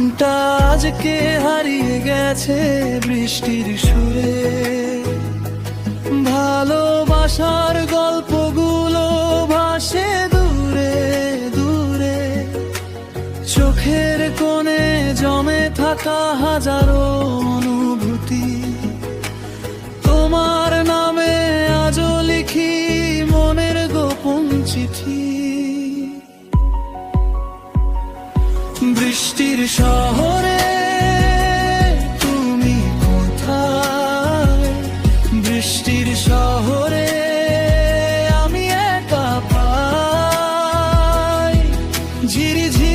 মনটা আজকে হারিয়ে গেছে বৃষ্টির সুরে। ভালোবাসার গল্পগুলো ভাসে দূরে দূরে, চোখের কোণে জমে থাকা হাজারো অনুভূতি। তোমার নামে আজও লিখি মনের গোপন চিঠি। বৃষ্টির শহরে তুমি কোথায়? বৃষ্টির শহরে আমি একা পাই ঝিরিঝিরি